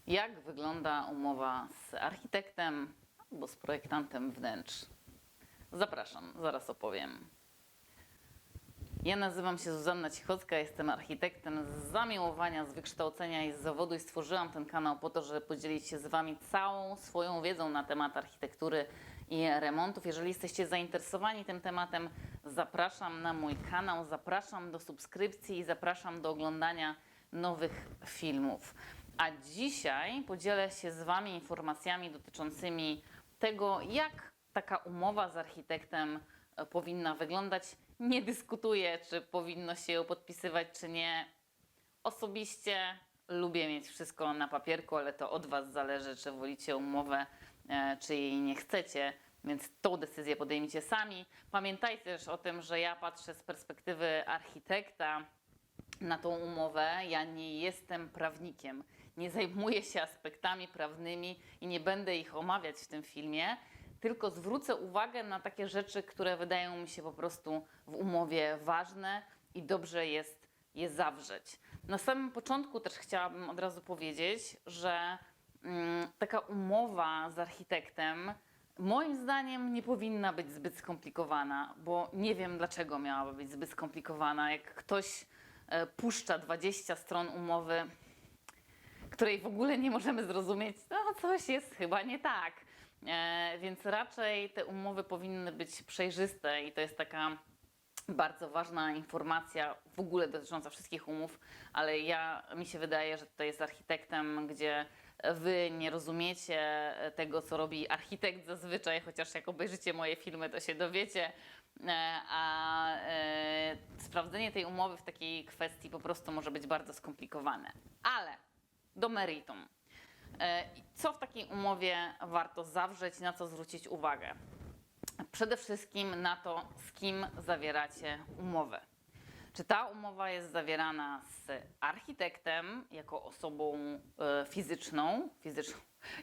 Jak wygląda umowa z architektem albo z projektantem wnętrz? Zapraszam, zaraz opowiem. Ja nazywam się Zuzanna Cichocka, jestem architektem z zamiłowania, z wykształcenia i z zawodu i stworzyłam ten kanał po to, żeby podzielić się z Wami całą swoją wiedzą na temat architektury i remontów. Jeżeli jesteście zainteresowani tym tematem, zapraszam na mój kanał, zapraszam do subskrypcji i zapraszam do oglądania nowych filmów. A dzisiaj podzielę się z Wami informacjami dotyczącymi tego, jak taka umowa z architektem powinna wyglądać. Nie dyskutuję, czy powinno się ją podpisywać, czy nie. Osobiście lubię mieć wszystko na papierku, ale to od Was zależy, czy wolicie umowę, czy jej nie chcecie, więc tą decyzję podejmijcie sami. Pamiętajcie też o tym, że ja patrzę z perspektywy architekta na tą umowę. Ja nie jestem prawnikiem, nie zajmuję się aspektami prawnymi i nie będę ich omawiać w tym filmie, tylko zwrócę uwagę na takie rzeczy, które wydają mi się po prostu w umowie ważne i dobrze jest je zawrzeć. Na samym początku też chciałabym od razu powiedzieć, że taka umowa z architektem moim zdaniem nie powinna być zbyt skomplikowana, bo nie wiem, dlaczego miałaby być zbyt skomplikowana. Jak ktoś puszcza 20 stron umowy, której w ogóle nie możemy zrozumieć, no coś jest chyba nie tak. Więc raczej te umowy powinny być przejrzyste i to jest taka bardzo ważna informacja w ogóle dotycząca wszystkich umów, ale mi się wydaje, że tutaj jest architektem, gdzie Wy nie rozumiecie tego, co robi architekt zazwyczaj, chociaż jak obejrzycie moje filmy, to się dowiecie, a sprawdzenie tej umowy w takiej kwestii po prostu może być bardzo skomplikowane. Ale do meritum. Co w takiej umowie warto zawrzeć, na co zwrócić uwagę? Przede wszystkim na to, z kim zawieracie umowę. Czy ta umowa jest zawierana z architektem jako osobą fizyczną?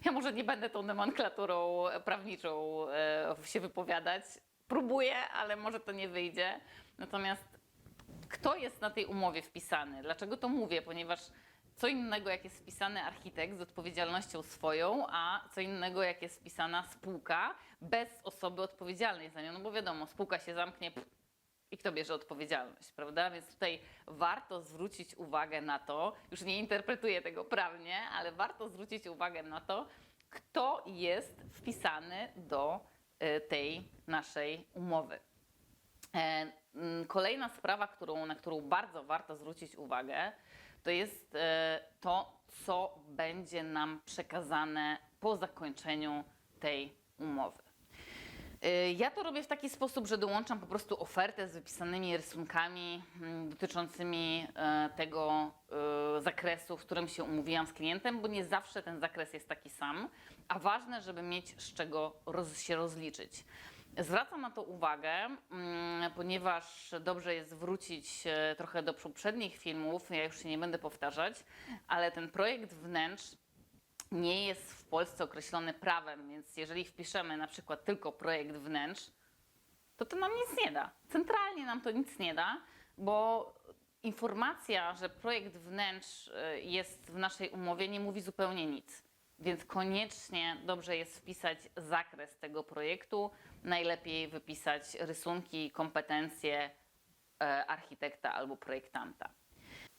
Ja może nie będę tą nomenklaturą prawniczą się wypowiadać. Próbuję, ale może to nie wyjdzie. Natomiast kto jest na tej umowie wpisany? Dlaczego to mówię? Ponieważ co innego, jak jest wpisany architekt z odpowiedzialnością swoją, a co innego, jak jest wpisana spółka bez osoby odpowiedzialnej za nią. No bo wiadomo, spółka się zamknie i kto bierze odpowiedzialność, prawda? Więc tutaj warto zwrócić uwagę na to, już nie interpretuję tego prawnie, ale warto zwrócić uwagę na to, kto jest wpisany do tej naszej umowy. Kolejna sprawa, na którą bardzo warto zwrócić uwagę, to jest to, co będzie nam przekazane po zakończeniu tej umowy. Ja to robię w taki sposób, że dołączam po prostu ofertę z wypisanymi rysunkami dotyczącymi tego zakresu, w którym się umówiłam z klientem, bo nie zawsze ten zakres jest taki sam, a ważne, żeby mieć z czego się rozliczyć. Zwracam na to uwagę, ponieważ dobrze jest wrócić trochę do poprzednich filmów, ja już się nie będę powtarzać, ale ten projekt wnętrz nie jest w Polsce określony prawem, więc jeżeli wpiszemy na przykład tylko projekt wnętrz, to nam nic nie da. Centralnie nam to nic nie da, bo informacja, że projekt wnętrz jest w naszej umowie, nie mówi zupełnie nic. Więc koniecznie dobrze jest wpisać zakres tego projektu, najlepiej wypisać rysunki, kompetencje architekta albo projektanta.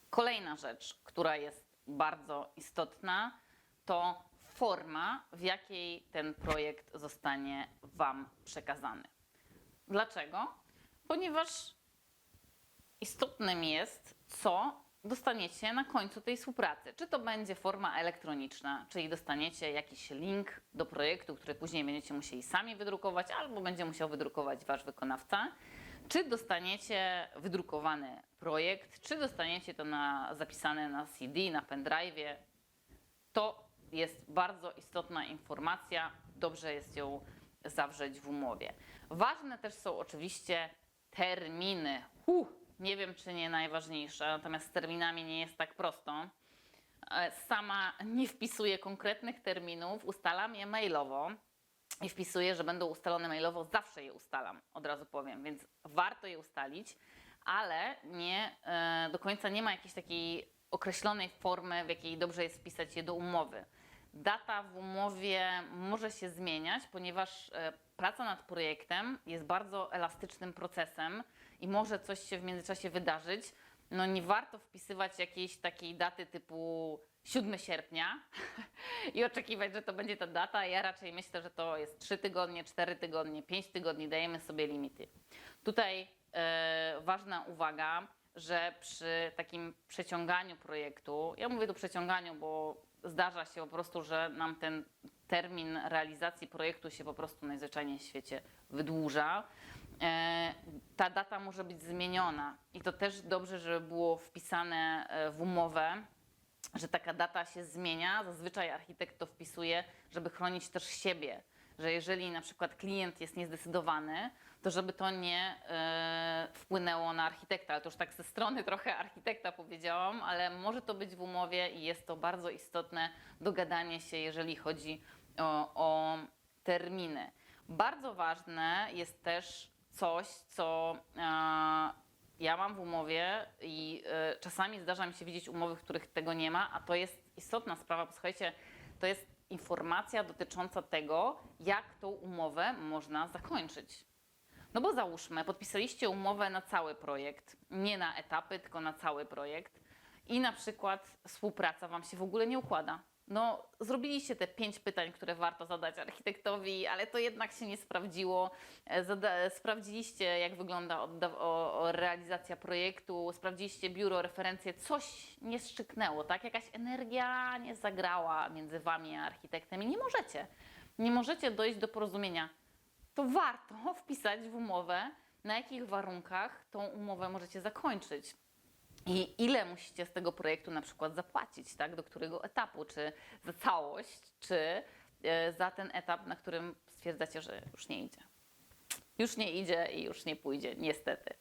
Kolejna rzecz, która jest bardzo istotna, to forma, w jakiej ten projekt zostanie Wam przekazany. Dlaczego? Ponieważ istotnym jest, co dostaniecie na końcu tej współpracy. Czy to będzie forma elektroniczna, czyli dostaniecie jakiś link do projektu, który później będziecie musieli sami wydrukować, albo będzie musiał wydrukować Wasz wykonawca, czy dostaniecie wydrukowany projekt, czy dostaniecie to zapisane na CD, na pendrive'ie. To jest bardzo istotna informacja, dobrze jest ją zawrzeć w umowie. Ważne też są oczywiście terminy. Nie wiem, czy nie najważniejsze, natomiast z terminami nie jest tak prosto. Sama nie wpisuję konkretnych terminów, ustalam je mailowo i wpisuję, że będą ustalone mailowo, zawsze je ustalam, od razu powiem, więc warto je ustalić, ale nie do końca nie ma jakiejś takiej określonej formy, w jakiej dobrze jest wpisać je do umowy. Data w umowie może się zmieniać, ponieważ praca nad projektem jest bardzo elastycznym procesem i może coś się w międzyczasie wydarzyć. No nie warto wpisywać jakiejś takiej daty typu 7 sierpnia i oczekiwać, że to będzie ta data. Ja raczej myślę, że to jest 3 tygodnie, 4 tygodnie, 5 tygodni, dajemy sobie limity. Tutaj ważna uwaga, że przy takim przeciąganiu projektu, ja mówię tu przeciąganiu, bo zdarza się po prostu, że nam ten termin realizacji projektu się po prostu najzwyczajniej w świecie wydłuża. Ta data może być zmieniona i to też dobrze, żeby było wpisane w umowę, że taka data się zmienia. Zazwyczaj architekt to wpisuje, żeby chronić też siebie, że jeżeli na przykład klient jest niezdecydowany, to żeby to nie wpłynęło na architekta. Ale to już tak ze strony trochę architekta powiedziałam, ale może to być w umowie i jest to bardzo istotne dogadanie się, jeżeli chodzi o terminy. Bardzo ważne jest też coś, co ja mam w umowie i czasami zdarza mi się widzieć umowy, w których tego nie ma, a to jest istotna sprawa, bo słuchajcie, to jest informacja dotycząca tego, jak tą umowę można zakończyć. No bo załóżmy, podpisaliście umowę na cały projekt, nie na etapy, tylko na cały projekt i na przykład współpraca Wam się w ogóle nie układa. No, zrobiliście te 5 pytań, które warto zadać architektowi, ale to jednak się nie sprawdziło. Sprawdziliście, jak wygląda realizacja projektu, sprawdziliście biuro, referencje, coś nie szczyknęło, tak? Jakaś energia nie zagrała między Wami a architektem i nie możecie dojść do porozumienia. To warto wpisać w umowę, na jakich warunkach tą umowę możecie zakończyć. I ile musicie z tego projektu na przykład zapłacić, tak? Do którego etapu, czy za całość, czy za ten etap, na którym stwierdzacie, że już nie idzie. Już nie idzie i już nie pójdzie, niestety.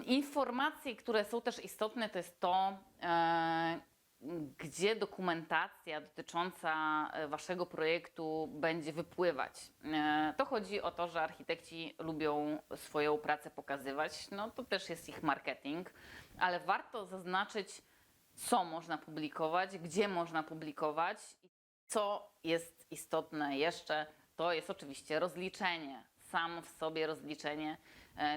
Informacje, które są też istotne, to jest to, gdzie dokumentacja dotycząca Waszego projektu będzie wypływać. To chodzi o to, że architekci lubią swoją pracę pokazywać, no to też jest ich marketing, ale warto zaznaczyć, co można publikować, gdzie można publikować i co jest istotne jeszcze, to jest oczywiście rozliczenie. Samo w sobie rozliczenie,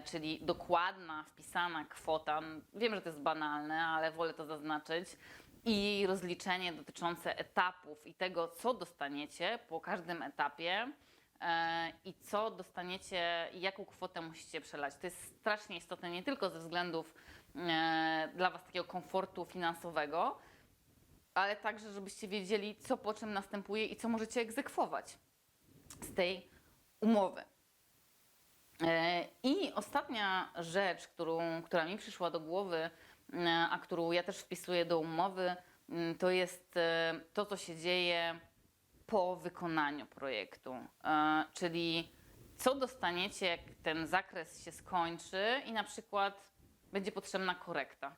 czyli dokładna, wpisana kwota. Wiem, że to jest banalne, ale wolę to zaznaczyć. I rozliczenie dotyczące etapów i tego, co dostaniecie po każdym etapie i co dostaniecie i jaką kwotę musicie przelać. To jest strasznie istotne nie tylko ze względów dla Was takiego komfortu finansowego, ale także, żebyście wiedzieli, co po czym następuje i co możecie egzekwować z tej umowy. I ostatnia rzecz, która mi przyszła do głowy, a którą ja też wpisuję do umowy, to jest to, co się dzieje po wykonaniu projektu. Czyli co dostaniecie, jak ten zakres się skończy i na przykład będzie potrzebna korekta.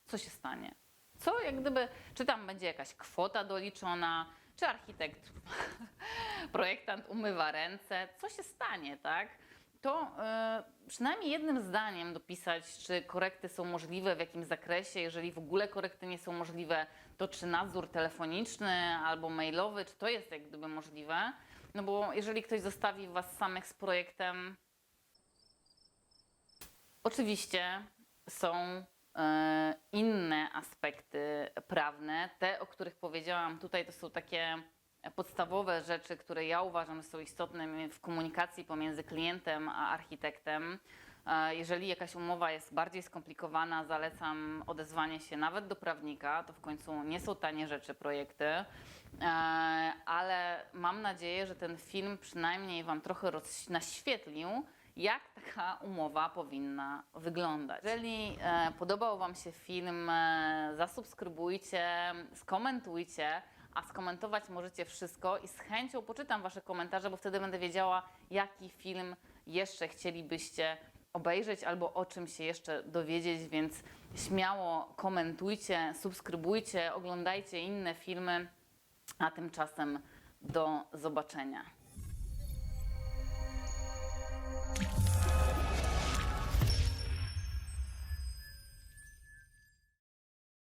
Co się stanie? Co jak gdyby, czy tam będzie jakaś kwota doliczona, czy architekt, projektant umywa ręce, co się stanie, tak? To przynajmniej jednym zdaniem dopisać, czy korekty są możliwe, w jakim zakresie. Jeżeli w ogóle korekty nie są możliwe, to czy nadzór telefoniczny albo mailowy, czy to jest jak gdyby możliwe. No bo jeżeli ktoś zostawi Was samych z projektem, oczywiście są inne aspekty prawne. Te, o których powiedziałam tutaj, to są takie podstawowe rzeczy, które ja uważam, że są istotne w komunikacji pomiędzy klientem a architektem. Jeżeli jakaś umowa jest bardziej skomplikowana, zalecam odezwanie się nawet do prawnika. To w końcu nie są tanie rzeczy, projekty, ale mam nadzieję, że ten film przynajmniej Wam trochę naświetlił, jak taka umowa powinna wyglądać. Jeżeli podobał Wam się film, zasubskrybujcie, skomentujcie, a skomentować możecie wszystko i z chęcią poczytam Wasze komentarze, bo wtedy będę wiedziała, jaki film jeszcze chcielibyście obejrzeć albo o czym się jeszcze dowiedzieć, więc śmiało komentujcie, subskrybujcie, oglądajcie inne filmy, a tymczasem do zobaczenia.